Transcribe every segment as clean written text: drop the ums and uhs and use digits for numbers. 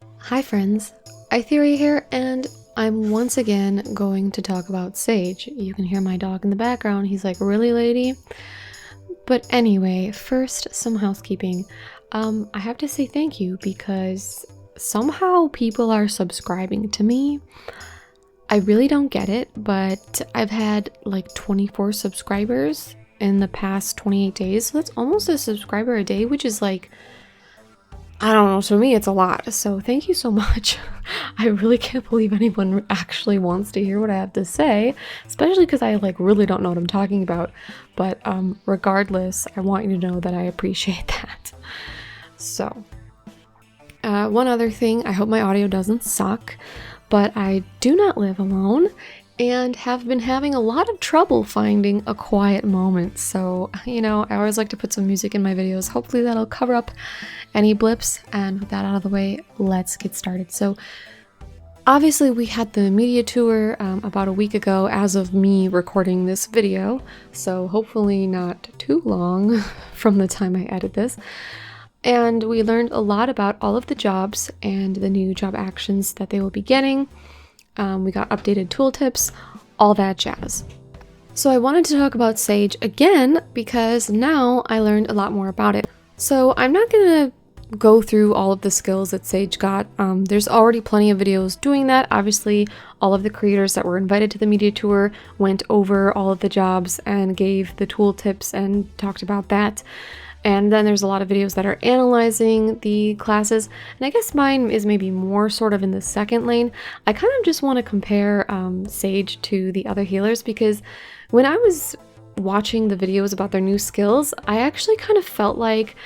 Hi friends, iTheory here, and I'm once again going to talk about Sage. You can hear my dog in the background. He's like, really, lady? But anyway, first, some housekeeping. I have to say thank you because somehow people are subscribing to me. I really don't get it, but I've had like 24 subscribers in the past 28 days. So that's almost a subscriber a day, which is like, I don't know, to me it's a lot. So thank you so much. I really can't believe anyone actually wants to hear what I have to say, especially because I like really don't know what I'm talking about. But regardless, I want you to know that I appreciate that. So, one other thing, I hope my audio doesn't suck, but I do not live alone and have been having a lot of trouble finding a quiet moment. So, I always like to put some music in my videos. Hopefully that'll cover up any blips. And with that out of the way, let's get started. So, obviously we had the media tour about a week ago as of me recording this video. So hopefully not too long from the time I edit this. And we learned a lot about all of the jobs and the new job actions that they will be getting. We got updated tooltips, all that jazz. So I wanted to talk about Sage again because now I learned a lot more about it. So I'm not going to go through all of the skills that Sage got. There's already plenty of videos doing that. Obviously, all of the creators that were invited to the media tour went over all of the jobs and gave the tooltips and talked about that. And then there's a lot of videos that are analyzing the classes. And I guess mine is maybe more sort of in the second lane. I kind of just want to compare Sage to the other healers because when I was watching the videos about their new skills, I actually kind of felt like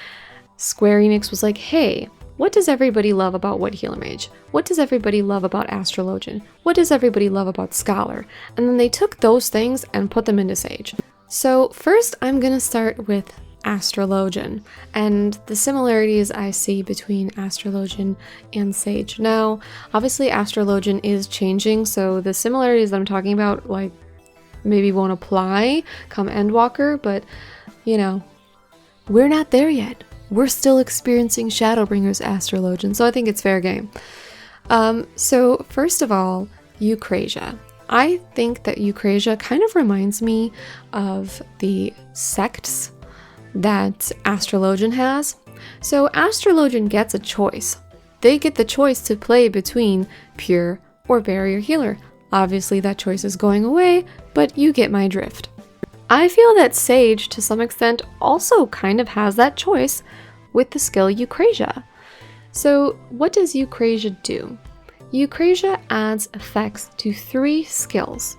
Square Enix was like, hey, what does everybody love about White Mage? What does everybody love about Astrologian? What does everybody love about Scholar? And then they took those things and put them into Sage. So first I'm going to start with Astrologian and the similarities I see between Astrologian and Sage. Now, obviously Astrologian is changing, so the similarities that I'm talking about like maybe won't apply come Endwalker, but we're not there yet. We're still experiencing Shadowbringers Astrologian, so I think it's fair game. So first of all, Eucrasia. I think that Eucrasia kind of reminds me of the sects that Astrologian has. So Astrologian gets a choice. They get the choice to play between pure or barrier healer. Obviously that choice is going away, but you get my drift. I feel that Sage to some extent also kind of has that choice with the skill Eucrasia. So what does Eucrasia do? Eucrasia adds effects to 3 skills.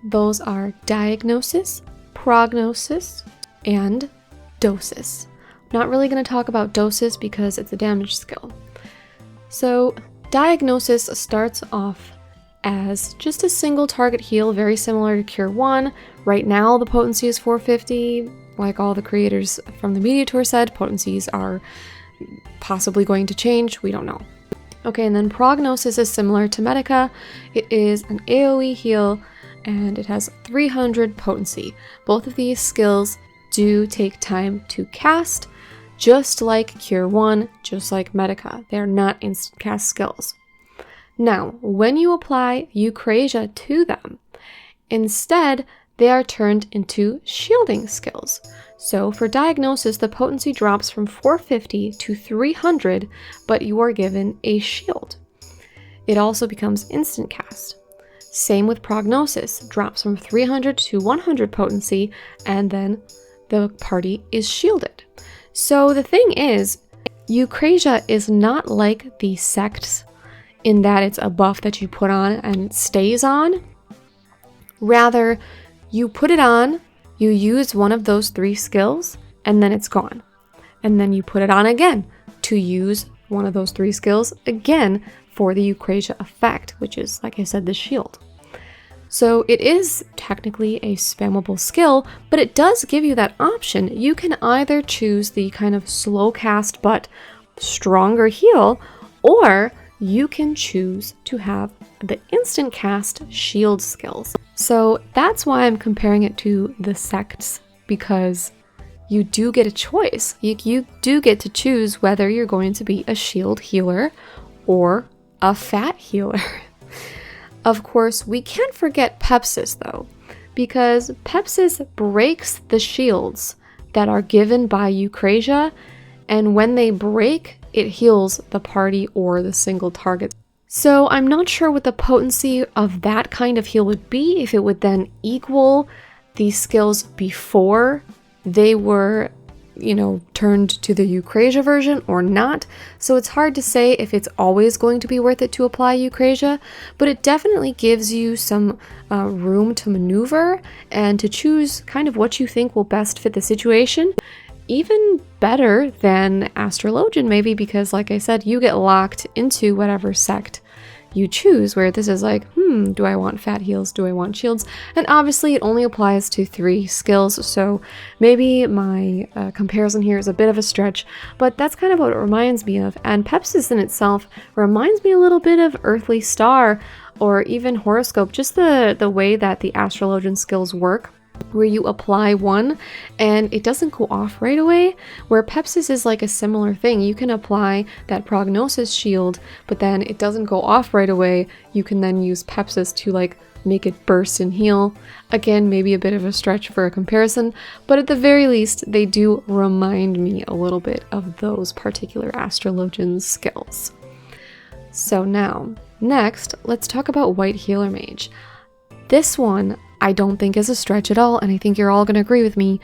Those are diagnosis, prognosis, and dosis. Not really going to talk about dosis because it's a damage skill. So diagnosis starts off as just a single target heal, very similar to Cure 1. Right now the potency is 450. Like all the creators from the media tour said, potencies are possibly going to change. We don't know. Okay, and then prognosis is similar to Medica. It is an AoE heal and it has 300 potency. Both of these skills do take time to cast, just like Cure 1, just like Medica. They're not instant cast skills. Now, when you apply Eucrasia to them, instead they are turned into shielding skills. So for diagnosis, the potency drops from 450 to 300, but you are given a shield. It also becomes instant cast. Same with prognosis, drops from 300 to 100 potency, and then the party is shielded. So the thing is, Eucrasia is not like the sects in that it's a buff that you put on and stays on. Rather, you put it on, you use one of those 3 skills, and then it's gone. And then you put it on again to use one of those 3 skills again for the Eucrasia effect, which is, like I said, the shield. So it is technically a spammable skill, but it does give you that option. You can either choose the kind of slow cast but stronger heal, or you can choose to have the instant cast shield skills. So that's why I'm comparing it to the sects, because you do get a choice. You do get to choose whether you're going to be a shield healer or a fat healer. Of course, we can't forget Pepsis though, because Pepsis breaks the shields that are given by Eucrasia, and when they break, it heals the party or the single target. So I'm not sure what the potency of that kind of heal would be, if it would then equal these skills before they were, turned to the Eucrasia version or not. So it's hard to say if it's always going to be worth it to apply Eucrasia, but it definitely gives you some room to maneuver and to choose kind of what you think will best fit the situation. Even better than Astrologian maybe, because like I said, you get locked into whatever sect you choose, where this is like, do I want fat heals? Do I want shields? And obviously it only applies to 3 skills, so maybe my comparison here is a bit of a stretch, but that's kind of what it reminds me of. And Pepsis in itself reminds me a little bit of Earthly Star or even Horoscope, just the way that the Astrologian skills work, where you apply one and it doesn't go off right away, where Pepsis is like a similar thing. You can apply that prognosis shield, but then it doesn't go off right away. You can then use Pepsis to like make it burst and heal. Again, maybe a bit of a stretch for a comparison, but at the very least, they do remind me a little bit of those particular Astrologian skills. So now, next, let's talk about White Healer Mage. This one I don't think is a stretch at all, and I think you're all going to agree with me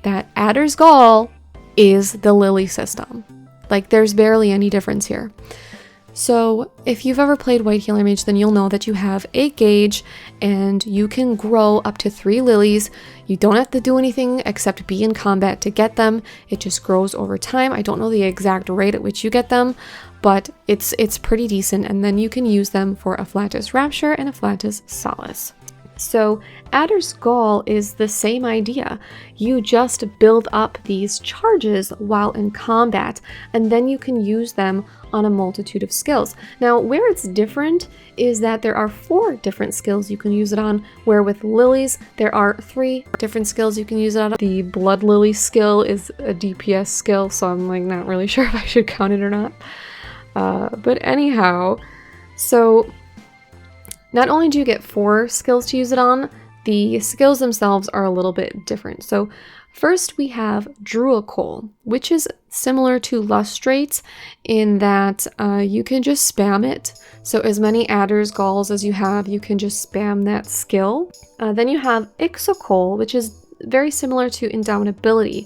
that Adder's Gall is the Lily system. Like, there's barely any difference here. So if you've ever played White Healer Mage, then you'll know that you have 8 gauge and you can grow up to 3 lilies. You don't have to do anything except be in combat to get them. It just grows over time. I don't know the exact rate at which you get them, but it's pretty decent, and then you can use them for Afflatus Rapture and Afflatus Solace. So Adder's Gall is the same idea. You just build up these charges while in combat, and then you can use them on a multitude of skills. Now, where it's different is that there are 4 different skills you can use it on, where with lilies, there are 3 different skills you can use it on. The Blood Lily skill is a DPS skill, so I'm like not really sure if I should count it or not. But anyhow, so not only do you get 4 skills to use it on, the skills themselves are a little bit different. So first we have Druacol, which is similar to Lustrate in that you can just spam it. So as many Adder's Galls as you have, you can just spam that skill. Then you have Ixocol, which is very similar to Indomitability.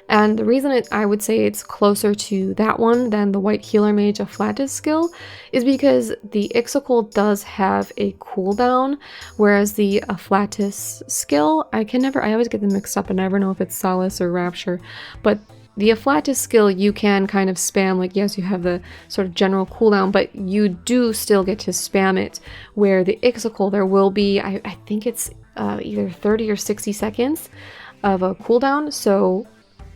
And the reason I would say it's closer to that one than the White Healer Mage Afflatus skill is because the Ixocol does have a cooldown, whereas the Afflatus skill, I always get them mixed up and never know if it's Solace or Rapture, but the Afflatus skill you can kind of spam, like yes, you have the sort of general cooldown, but you do still get to spam it, where the Ixocol there will be, I think it's either 30 or 60 seconds of a cooldown, so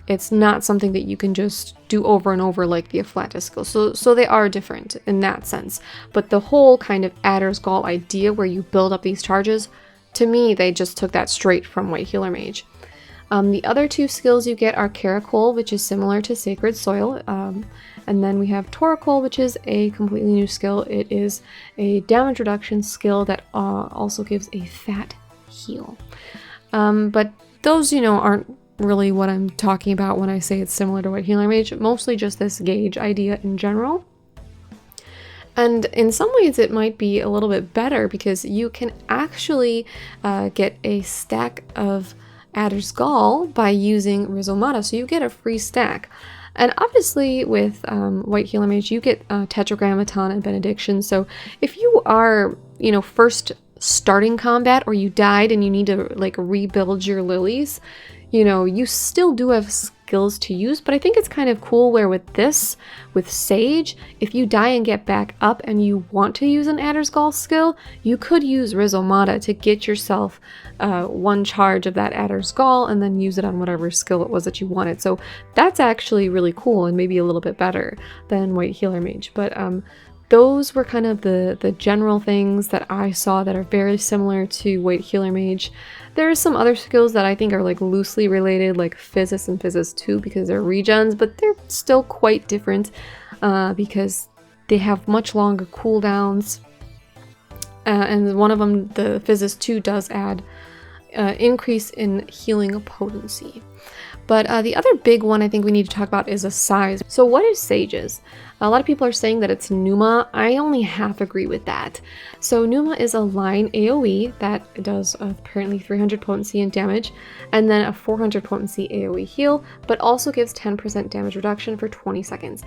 it's not something that you can just do over and over like the Afflatus skill. So they are different in that sense. But the whole kind of Adder's Gall idea where you build up these charges, to me, they just took that straight from White Healer Mage. The other 2 skills you get are Caracol, which is similar to Sacred Soil. And then we have Toracol, which is a completely new skill. It is a damage reduction skill that also gives a fat heal. But those, aren't really what I'm talking about when I say it's similar to White Healer Mage, mostly just this gauge idea in general. And in some ways it might be a little bit better because you can actually get a stack of Adder's Gall by using Rhizomata, so you get a free stack. And obviously with White Healer Mage you get Tetragrammaton and Benediction, so if you are, first starting combat or you died and you need to like rebuild your lilies, you still do have skills to use, but I think it's kind of cool where with Sage, if you die and get back up and you want to use an Adder's Gall skill, you could use Rhizomata to get yourself 1 charge of that Adder's Gall and then use it on whatever skill it was that you wanted. So that's actually really cool and maybe a little bit better than White Healer Mage. But those were kind of the general things that I saw that are very similar to White Healer Mage. There are some other skills that I think are like loosely related, like Physis and Physis 2, because they're regens, but they're still quite different because They have much longer cooldowns. And one of them, the Physis 2, does add increase in healing potency. But the other big one I think we need to talk about is a size. So what is Sage's? A lot of people are saying that it's Pneuma. I only half agree with that. So Pneuma is a line AoE that does apparently 300 potency and damage, and then a 400 potency AoE heal, but also gives 10% damage reduction for 20 seconds.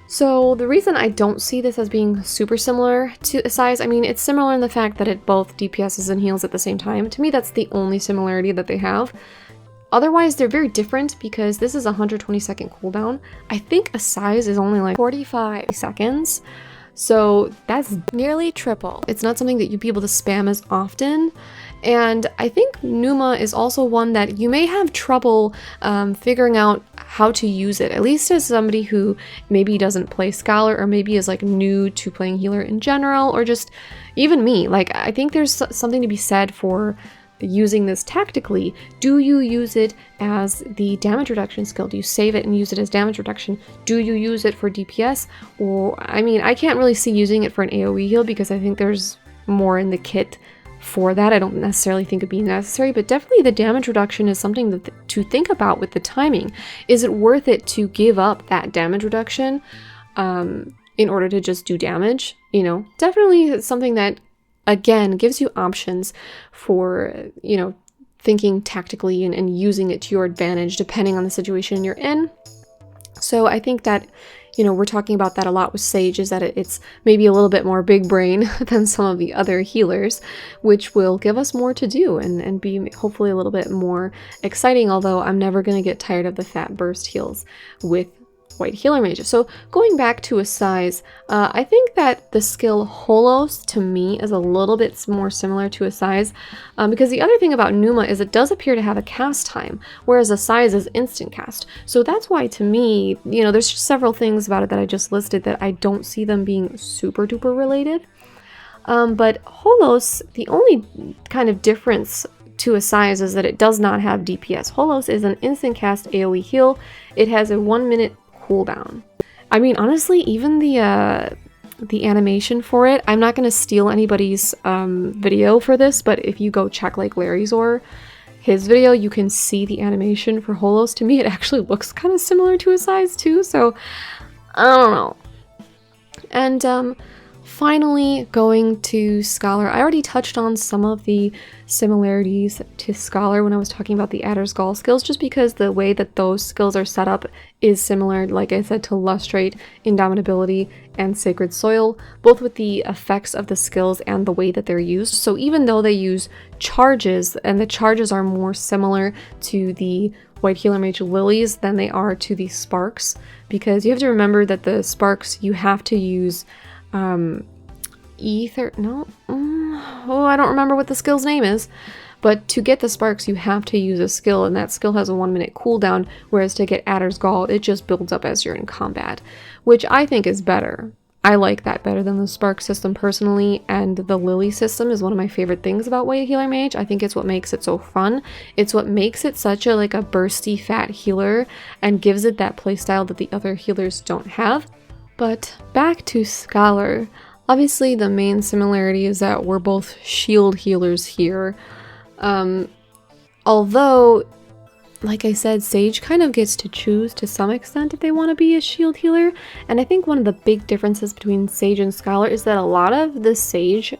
So the reason I don't see this as being super similar to a size, I mean, it's similar in the fact that it both DPSs and heals at the same time. To me, that's the only similarity that they have. Otherwise, they're very different because this is a 120-second cooldown. I think a size is only like 45 seconds, so that's nearly triple. It's not something that you'd be able to spam as often, and I think Pneuma is also one that you may have trouble figuring out how to use it, at least as somebody who maybe doesn't play Scholar or maybe is like new to playing healer in general, or just even me. Like, I think there's something to be said for using this tactically. Do you use it as the damage reduction skill? Do you save it and use it as damage reduction? Do you use it for DPS? Or, I mean, I can't really see using it for an AoE heal because I think there's more in the kit for that. I don't necessarily think it'd be necessary, but definitely the damage reduction is something that to think about with the timing. Is it worth it to give up that damage reduction in order to just do damage? You know, definitely it's something that, again, gives you options for, you know, thinking tactically and using it to your advantage depending on the situation you're in. So I think that, you know, we're talking about that a lot with Sage, is that it's maybe a little bit more big brain than some of the other healers, which will give us more to do and be hopefully a little bit more exciting, although I'm never going to get tired of the fat burst heals with White Healer Mages. So going back to a size, I think that the skill Holos to me is a little bit more similar to a size, because the other thing about Pneuma is it does appear to have a cast time, whereas a size is instant cast. So that's why to me, you know, there's just several things about it that I just listed that I don't see them being super duper related. But Holos, the only kind of difference to a size is that it does not have DPS. Holos is an instant cast AoE heal. It has a 1-minute cooldown. I mean, honestly, even the animation for it, I'm not going to steal anybody's video for this, but if you go check like Larry's or his video, you can see the animation for Holos. To me, it actually looks kind of similar to a size too, so I don't know. And finally, going to Scholar. I already touched on some of the similarities to Scholar when I was talking about the Adder's Gall skills, just because the way that those skills are set up is similar, like I said, to Lustrate, Indomitability, and Sacred Soil, both with the effects of the skills and the way that they're used. So even though they use charges, and the charges are more similar to the White Healer Mage Lilies than they are to the Sparks, because you have to remember that the Sparks, you have to use Ether, no, I don't remember what the skill's name is, but to get the Sparks you have to use a skill, and that skill has a 1-minute cooldown, whereas to get Adder's Gall, it just builds up as you're in combat, which I think is better. I like that better than the Spark system personally, and the Lily system is one of my favorite things about White Healer Mage. I think it's what makes it so fun. It's what makes it such a bursty fat healer and gives it that playstyle that the other healers don't have. But back to Scholar. Obviously, the main similarity is that we're both shield healers here. Although, like I said, Sage kind of gets to choose to some extent if they want to be a shield healer. And I think one of the big differences between Sage and Scholar is that a lot of the Sage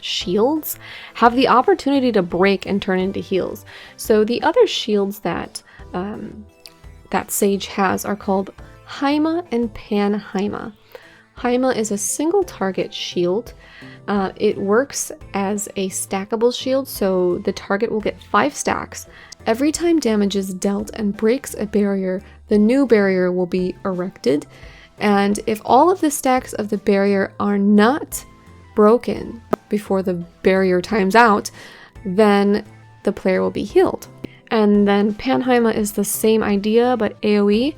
shields have the opportunity to break and turn into heals. So the other shields that Sage has are called Haima and Panhaima. Haima is a single target shield. It works as a stackable shield, so the target will get 5 stacks. Every time damage is dealt and breaks a barrier, the new barrier will be erected. And if all of the stacks of the barrier are not broken before the barrier times out, then the player will be healed. And then Panhaima is the same idea, but AoE.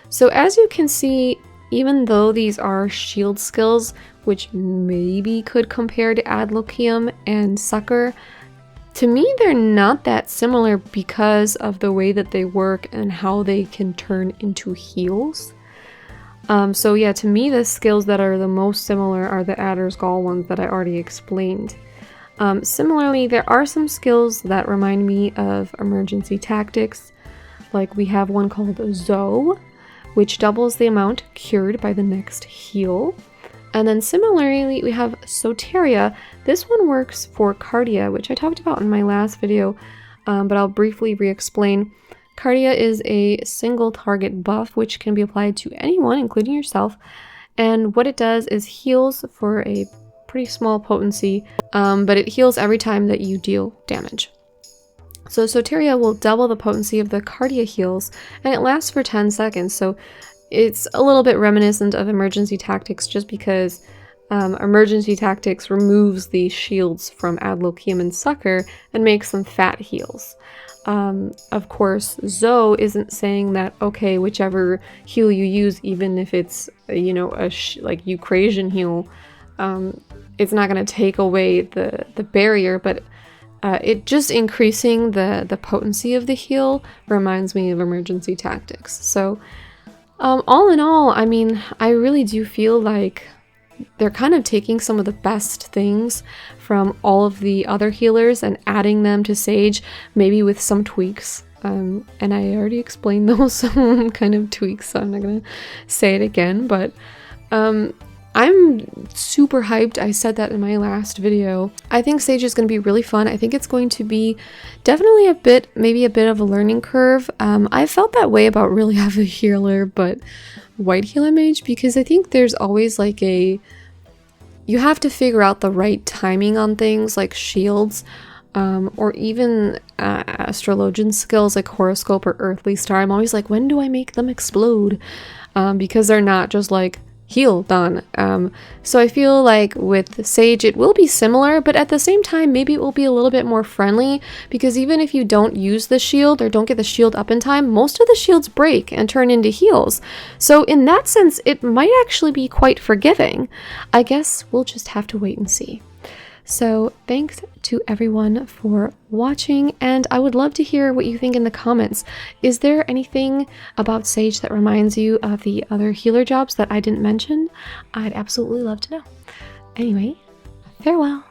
So as you can see, even though these are shield skills, which maybe could compare to Adloquium and Succor, to me they're not that similar because of the way that they work and how they can turn into heals. So yeah, to me the skills that are the most similar are the Adder's Gall ones that I already explained. Similarly, there are some skills that remind me of emergency tactics. Like we have one called Zoe, which doubles the amount cured by the next heal. And then similarly, we have Soteria. This one works for Cardia, which I talked about in my last video, but I'll briefly re-explain. Cardia is a single target buff, which can be applied to anyone, including yourself. And what it does is heals for a pretty small potency, but it heals every time that you deal damage. So Soteria will double the potency of the Cardia heals, and it lasts for 10 seconds. So it's a little bit reminiscent of emergency tactics just because emergency tactics removes the shields from Adlokium and Succor and makes them fat heals. Of course, Zoe isn't saying that, okay, whichever heal you use, even if it's, you know, like Eucrasian heal, it's not going to take away the barrier, but it just increasing the potency of the heal reminds me of emergency tactics. So all in all, I mean, I really do feel like they're kind of taking some of the best things from all of the other healers and adding them to Sage, maybe with some tweaks. And I already explained those kind of tweaks, so I'm not gonna say it again, but I'm super hyped. I said that in my last video. I think Sage is going to be really fun. I think it's going to be definitely maybe a bit of a learning curve. I felt that way about really heavy healer, but White Healer Mage, because I think there's always like you have to figure out the right timing on things like shields, or even Astrologian skills like Horoscope or Earthly Star. I'm always like, when do I make them explode? Because they're not just like heal done. So I feel like with Sage it will be similar, but at the same time maybe it will be a little bit more friendly, because even if you don't use the shield or don't get the shield up in time, most of the shields break and turn into heals. So in that sense it might actually be quite forgiving. I guess we'll just have to wait and see. So thanks to everyone for watching, and I would love to hear what you think in the comments. Is there anything about Sage that reminds you of the other healer jobs that I didn't mention? I'd absolutely love to know. Anyway, farewell.